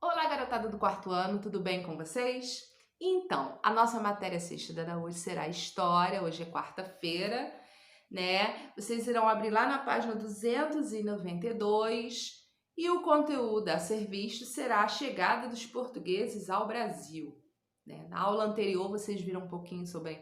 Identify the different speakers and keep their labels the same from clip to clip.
Speaker 1: Olá, garotada do quarto ano, tudo bem com vocês? Então, a nossa matéria assistida da hoje será História, hoje é quarta-feira, né? Vocês irão abrir lá na página 292 e o conteúdo a ser visto será a chegada dos portugueses ao Brasil. Né? Na aula anterior, vocês viram um pouquinho sobre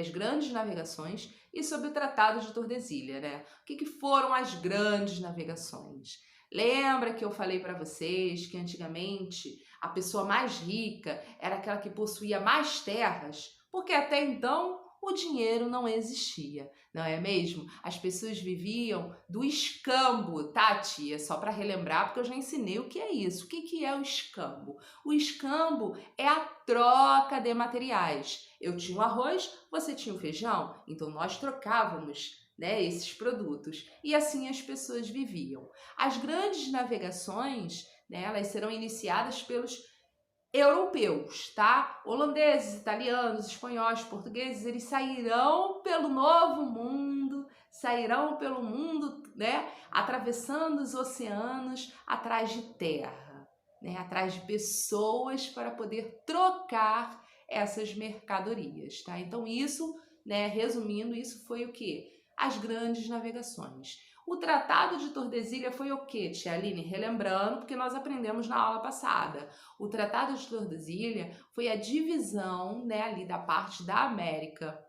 Speaker 1: as grandes navegações e sobre o Tratado de Tordesilha, né? O que foram as grandes navegações? Lembra que eu falei para vocês que antigamente a pessoa mais rica era aquela que possuía mais terras? Porque até então o dinheiro não existia, não é mesmo? As pessoas viviam do escambo, tá, tia? Só para relembrar, porque eu já ensinei o que é isso. O que é o escambo? O escambo é a troca de materiais. Eu tinha o arroz, você tinha o feijão, então nós trocávamos, né, esses produtos. E assim as pessoas viviam. As grandes navegações, né, elas serão iniciadas pelos europeus, tá? Holandeses, italianos, espanhóis, portugueses, eles sairão pelo novo mundo, sairão pelo mundo, né? Atravessando os oceanos atrás de terra, né? Atrás de pessoas para poder trocar essas mercadorias, tá? Então isso, né? Resumindo, isso foi o quê? As grandes navegações. O Tratado de Tordesilha foi o quê, tia Aline? Relembrando, porque nós aprendemos na aula passada. O Tratado de Tordesilha foi a divisão, né, ali da parte da América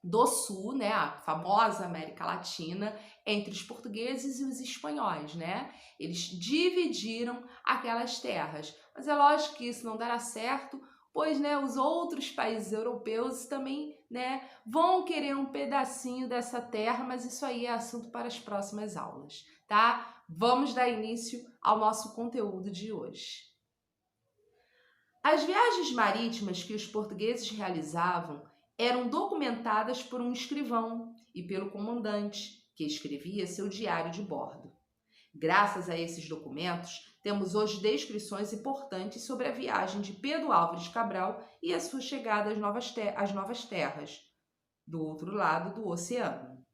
Speaker 1: do Sul, né, a famosa América Latina, entre os portugueses e os espanhóis, né? Eles dividiram aquelas terras. Mas é lógico que isso não dará certo, pois, né, os outros países europeus também, né, vão querer um pedacinho dessa terra, mas isso aí é assunto para as próximas aulas, tá? Vamos dar início ao nosso conteúdo de hoje. As viagens marítimas que os portugueses realizavam eram documentadas por um escrivão e pelo comandante, que escrevia seu diário de bordo. Graças a esses documentos, temos hoje descrições importantes sobre a viagem de Pedro Álvares Cabral e a sua chegada às novas terras, do outro lado do oceano.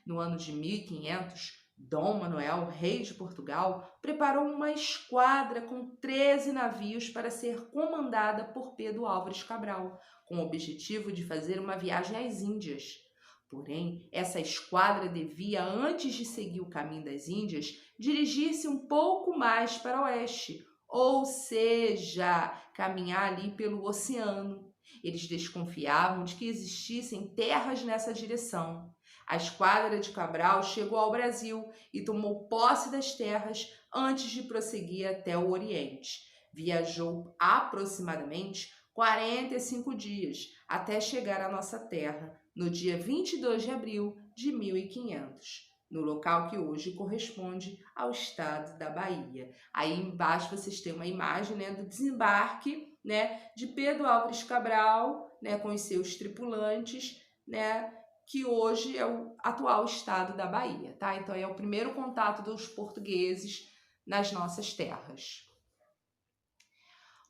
Speaker 1: No ano de 1500, Dom Manuel, rei de Portugal, preparou uma esquadra com 13 navios para ser comandada por Pedro Álvares Cabral, com o objetivo de fazer uma viagem às Índias. Porém, essa esquadra devia, antes de seguir o caminho das Índias, dirigir-se um pouco mais para o oeste, ou seja, caminhar ali pelo oceano. Eles desconfiavam de que existissem terras nessa direção. A esquadra de Cabral chegou ao Brasil e tomou posse das terras antes de prosseguir até o Oriente. Viajou aproximadamente 45 dias até chegar à nossa terra, no dia 22 de abril de 1500, no local que hoje corresponde ao estado da Bahia. Aí embaixo vocês têm uma imagem, né, do desembarque, né, de Pedro Álvares Cabral, né, com os seus tripulantes, né, que hoje é o atual estado da Bahia, tá? Então é o primeiro contato dos portugueses nas nossas terras.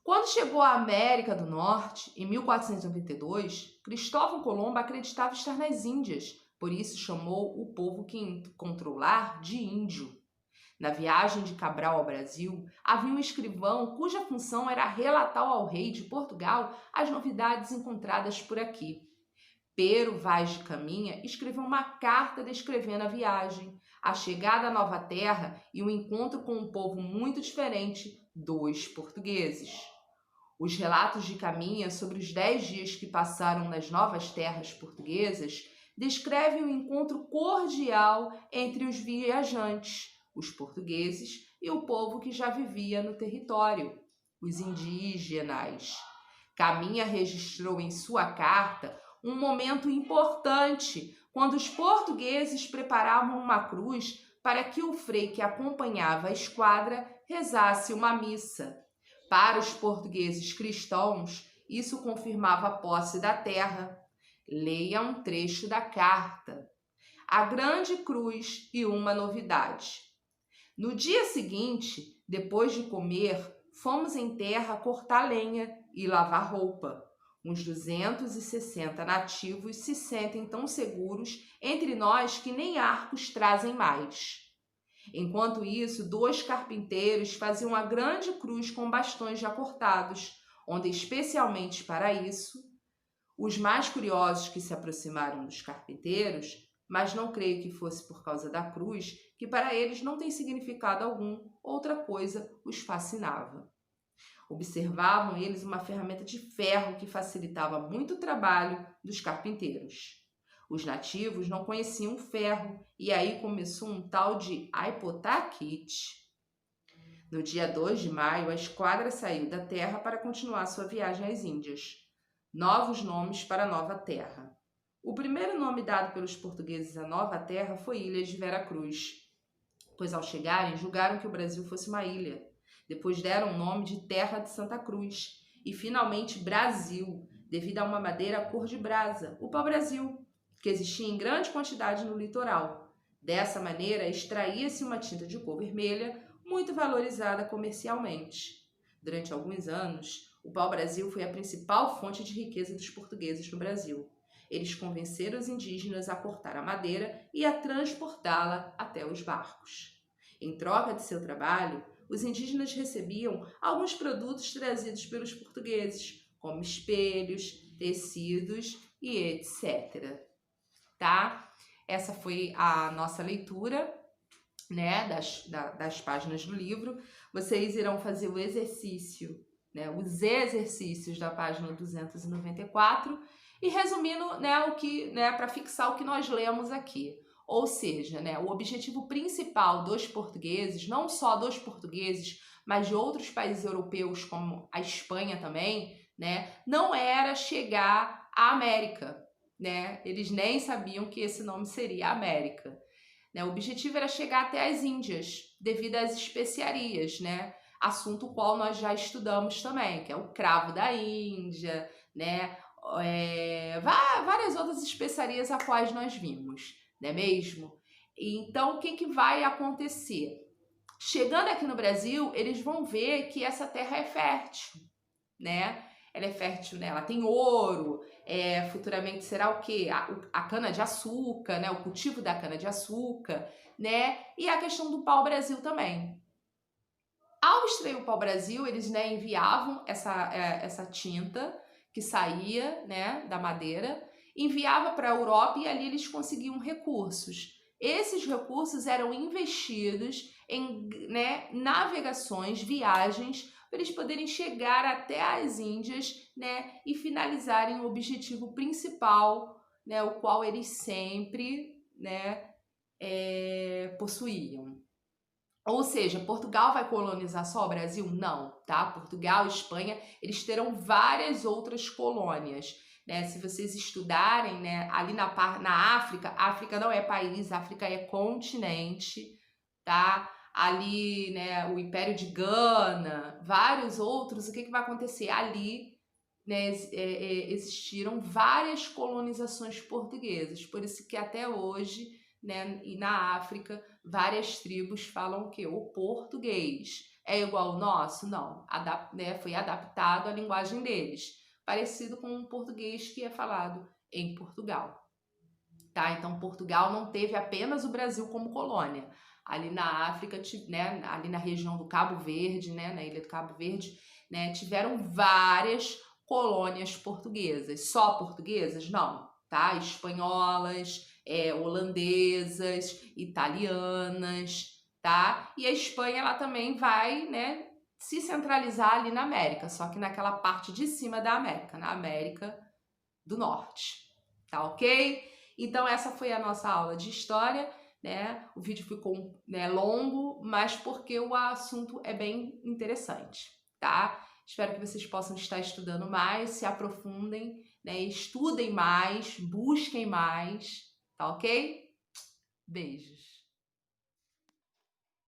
Speaker 1: Quando chegou à América do Norte, em 1492, Cristóvão Colombo acreditava estar nas Índias, por isso chamou o povo que encontrou lá de índio. Na viagem de Cabral ao Brasil, havia um escrivão cuja função era relatar ao rei de Portugal as novidades encontradas por aqui. Pero Vaz de Caminha escreveu uma carta descrevendo a viagem, a chegada à nova terra e o encontro com um povo muito diferente dos portugueses. Os relatos de Caminha sobre os 10 dias que passaram nas novas terras portuguesas descrevem um encontro cordial entre os viajantes, os portugueses e o povo que já vivia no território, os indígenas. Caminha registrou em sua carta um momento importante quando os portugueses preparavam uma cruz para que o frei que acompanhava a esquadra rezasse uma missa. Para os portugueses cristãos, isso confirmava a posse da terra. Leia um trecho da carta. A grande cruz e uma novidade. No dia seguinte, depois de comer, fomos em terra cortar lenha e lavar roupa. Uns 260 nativos se sentem tão seguros entre nós que nem arcos trazem mais. Enquanto isso, 2 carpinteiros faziam uma grande cruz com bastões já cortados, onde, especialmente para isso, os mais curiosos que se aproximaram dos carpinteiros, mas não creio que fosse por causa da cruz, que para eles não tem significado algum, outra coisa os fascinava. Observavam eles uma ferramenta de ferro que facilitava muito o trabalho dos carpinteiros. Os nativos não conheciam o ferro e aí começou um tal de Aipotakit. No dia 2 de maio, a esquadra saiu da terra para continuar sua viagem às Índias. Novos nomes para a nova terra. O primeiro nome dado pelos portugueses à nova terra foi Ilha de Veracruz, pois ao chegarem julgaram que o Brasil fosse uma ilha. Depois deram o nome de Terra de Santa Cruz e finalmente Brasil, devido a uma madeira cor de brasa, o pau-brasil, que existia em grande quantidade no litoral. Dessa maneira, extraía-se uma tinta de cor vermelha, muito valorizada comercialmente. Durante alguns anos, o pau-brasil foi a principal fonte de riqueza dos portugueses no Brasil. Eles convenceram os indígenas a cortar a madeira e a transportá-la até os barcos. Em troca de seu trabalho, os indígenas recebiam alguns produtos trazidos pelos portugueses, como espelhos, tecidos e etc. Tá? Essa foi a nossa leitura, né, das páginas do livro. Vocês irão fazer o exercício, né, os exercícios da página 294 e resumindo, né, o que, né, para fixar o que nós lemos aqui. Ou seja, né, o objetivo principal dos portugueses, não só dos portugueses, mas de outros países europeus, como a Espanha também, né, não era chegar à América, né? Eles nem sabiam que esse nome seria América. Né? O objetivo era chegar até as Índias, devido às especiarias, né? Assunto qual nós já estudamos também, que é o cravo da Índia, né? Várias outras especiarias a quais nós vimos, não é mesmo? Então, o que vai acontecer? Chegando aqui no Brasil, eles vão ver que essa terra é fértil, né? Ela é fértil, né? Ela tem ouro, futuramente será o quê? A cana-de-açúcar, né? O cultivo da cana-de-açúcar, né? E a questão do pau-brasil também. Ao extrair o pau-brasil, eles, né, enviavam essa tinta que saía, né, da madeira, enviava para a Europa e ali eles conseguiam recursos. Esses recursos eram investidos em, né, navegações, viagens, para eles poderem chegar até as Índias, né, e finalizarem o objetivo principal, né, o qual eles sempre, né, possuíam. Ou seja, Portugal vai colonizar só o Brasil? Não, tá? Portugal e Espanha, eles terão várias outras colônias, né? Se vocês estudarem, né, ali na África, África não é país, África é continente, tá? Ali, né, o Império de Gana, vários outros, o que vai acontecer? Ali, né, existiram várias colonizações portuguesas, por isso que até hoje, né, e na África, várias tribos falam o quê? O português. É igual ao nosso? Não. Né, foi adaptado à linguagem deles, parecido com o português que é falado em Portugal. Tá? Então, Portugal não teve apenas o Brasil como colônia. Ali na África, né, ali na região do Cabo Verde, né, na ilha do Cabo Verde, né, tiveram várias colônias portuguesas. Só portuguesas? Não. Tá? Espanholas, holandesas, italianas, tá? E a Espanha, ela também vai, né, se centralizar ali na América, só que naquela parte de cima da América, na América do Norte, tá ok? Então essa foi a nossa aula de história, né? O vídeo ficou, né, longo, mas porque o assunto é bem interessante, tá? Espero que vocês possam estar estudando mais, se aprofundem, né? Estudem mais, busquem mais, tá ok? Beijos!